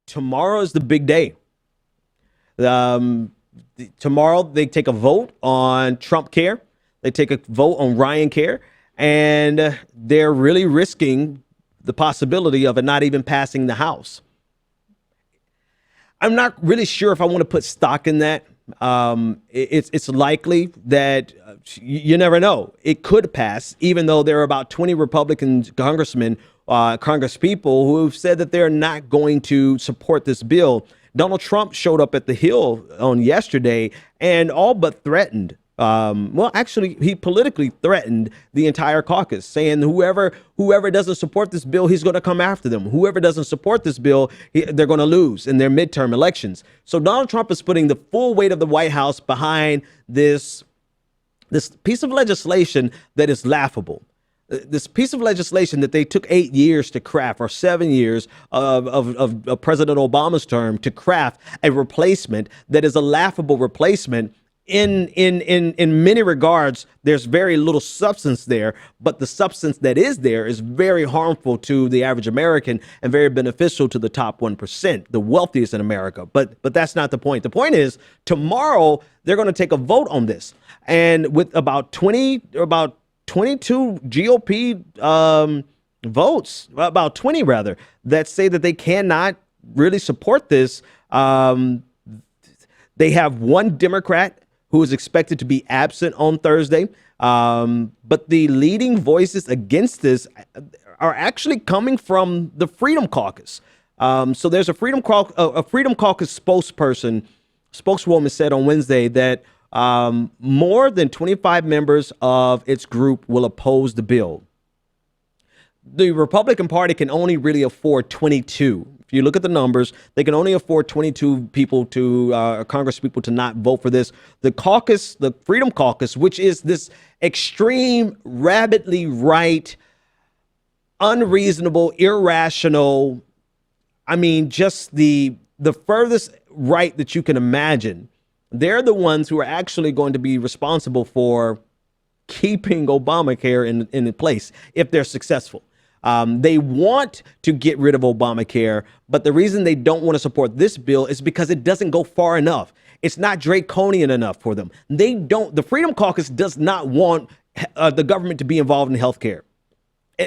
tomorrow is the big day. Tomorrow they take a vote on Trump care. They take a vote on Ryan care, and they're really risking the possibility of it not even passing the House. I'm not really sure if I want to put stock in that. It's likely that you never know. It could pass, even though there are about 20 Republican congressmen, congresspeople who have said that they're not going to support this bill. Donald Trump showed up at the Hill on yesterday and all but threatened. Well, actually, he politically threatened the entire caucus, saying whoever doesn't support this bill, he's going to come after them. Whoever doesn't support this bill, they're going to lose in their midterm elections. So Donald Trump is putting the full weight of the White House behind this piece of legislation that is laughable. This piece of legislation that they took 8 years to craft, or 7 years of President Obama's term to craft a replacement that is a laughable replacement. In many regards, there's very little substance there, but the substance that is there is very harmful to the average American and very beneficial to the top 1%, the wealthiest in America. But that's not the point. The point is tomorrow they're going to take a vote on this, and with about 22 GOP votes, about 20 rather, that say that they cannot really support this. They have one Democrat who is expected to be absent on Thursday. But the leading voices against this are actually coming from the Freedom Caucus. So there's a Freedom Caucus spokeswoman said on Wednesday that more than 25 members of its group will oppose the bill. The Republican Party can only really afford 22. If you look at the numbers, they can only afford 22 people Congress people to not vote for this. The caucus, the Freedom Caucus, which is this extreme, rabidly right, unreasonable, irrational, I mean, just the furthest right that you can imagine. They're the ones who are actually going to be responsible for keeping Obamacare in place if they're successful. They want to get rid of Obamacare, but the reason they don't want to support this bill is because it doesn't go far enough. It's not draconian enough for them. The Freedom Caucus does not want the government to be involved in healthcare,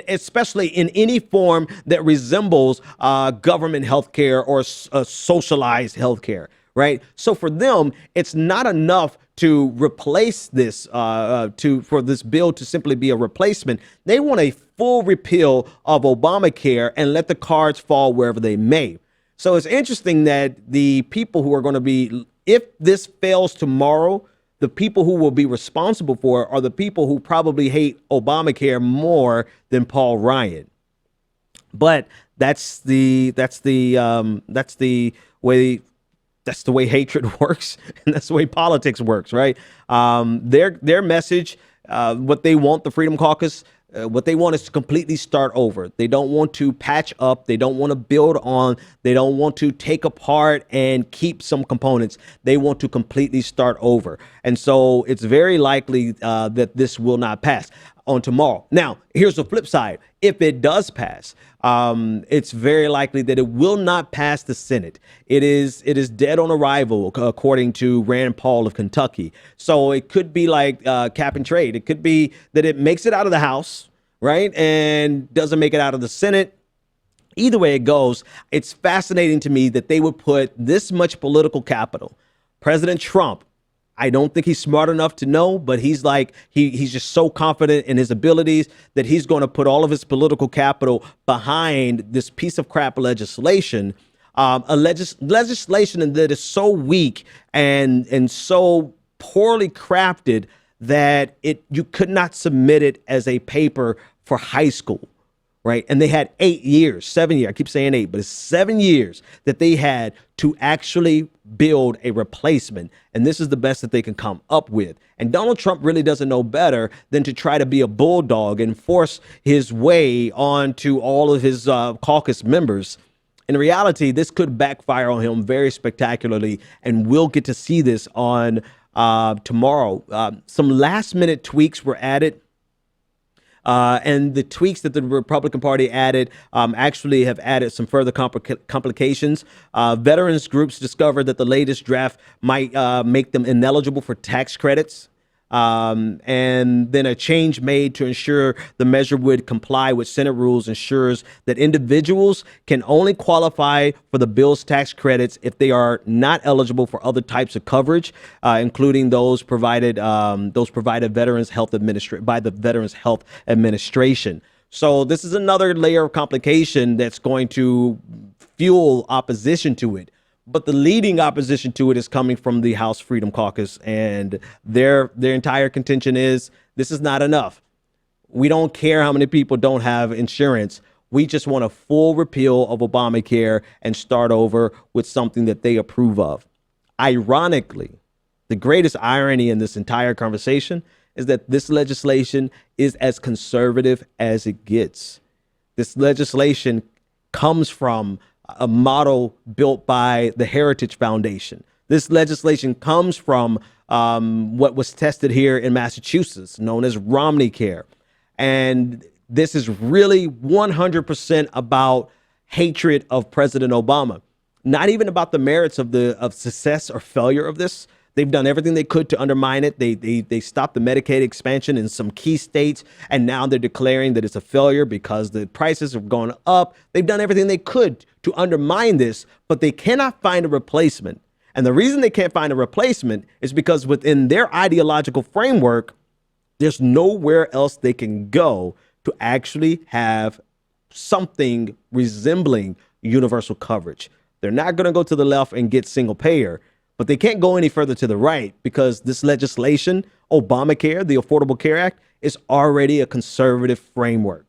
especially in any form that resembles government healthcare or socialized healthcare. Right. So for them, it's not enough to replace this, for this bill to simply be a replacement. They want a full repeal of Obamacare and let the cards fall wherever they may. So it's interesting that the people who are going to be, if this fails tomorrow, the people who will be responsible for it are the people who probably hate Obamacare more than Paul Ryan. But that's the way hatred works, and that's the way politics works, right? Their message, what they want, the Freedom Caucus, what they want is to completely start over. They don't want to patch up. They don't want to build on. They don't want to take apart and keep some components. They want to completely start over. And so it's very likely that this will not pass on tomorrow. Now, here's the flip side. If it does pass, it's very likely that it will not pass the Senate. It is dead on arrival, according to Rand Paul of Kentucky. So it could be like cap and trade. It could be that it makes it out of the House, right, and doesn't make it out of the Senate. Either way it goes, it's fascinating to me that they would put this much political capital. President Trump, I don't think he's smart enough to know, but he's just so confident in his abilities that he's going to put all of his political capital behind this piece of crap legislation, legislation that is so weak and so poorly crafted that you could not submit it as a paper for high school. Right. And they had 8 years, 7 years. I keep saying 8, but it's 7 years that they had to actually build a replacement. And this is the best that they can come up with. And Donald Trump really doesn't know better than to try to be a bulldog and force his way onto all of his caucus members. In reality, this could backfire on him very spectacularly. And we'll get to see this on tomorrow. Some last minute tweaks were added. And the tweaks that the Republican Party added actually have added some further complications. Veterans groups discovered that the latest draft might make them ineligible for tax credits. And then a change made to ensure the measure would comply with Senate rules ensures that individuals can only qualify for the bill's tax credits if they are not eligible for other types of coverage, including those provided Veterans Health by the Veterans Health Administration. So this is another layer of complication that's going to fuel opposition to it. But the leading opposition to it is coming from the House Freedom Caucus, and their entire contention is this is not enough. We don't care how many people don't have insurance. We just want a full repeal of Obamacare and start over with something that they approve of. Ironically, the greatest irony in this entire conversation is that this legislation is as conservative as it gets. This legislation comes from a model built by the Heritage Foundation. This legislation comes from what was tested here in Massachusetts, known as Romney Care. And this is really 100% about hatred of President Obama. Not even about the merits of success or failure of this. They've done everything they could to undermine it. They stopped the Medicaid expansion in some key states, and now they're declaring that it's a failure because the prices have gone up. They've done everything they could to undermine this, but they cannot find a replacement. And the reason they can't find a replacement is because within their ideological framework, there's nowhere else they can go to actually have something resembling universal coverage. They're not going to go to the left and get single payer. But they can't go any further to the right because this legislation, Obamacare, the Affordable Care Act, is already a conservative framework.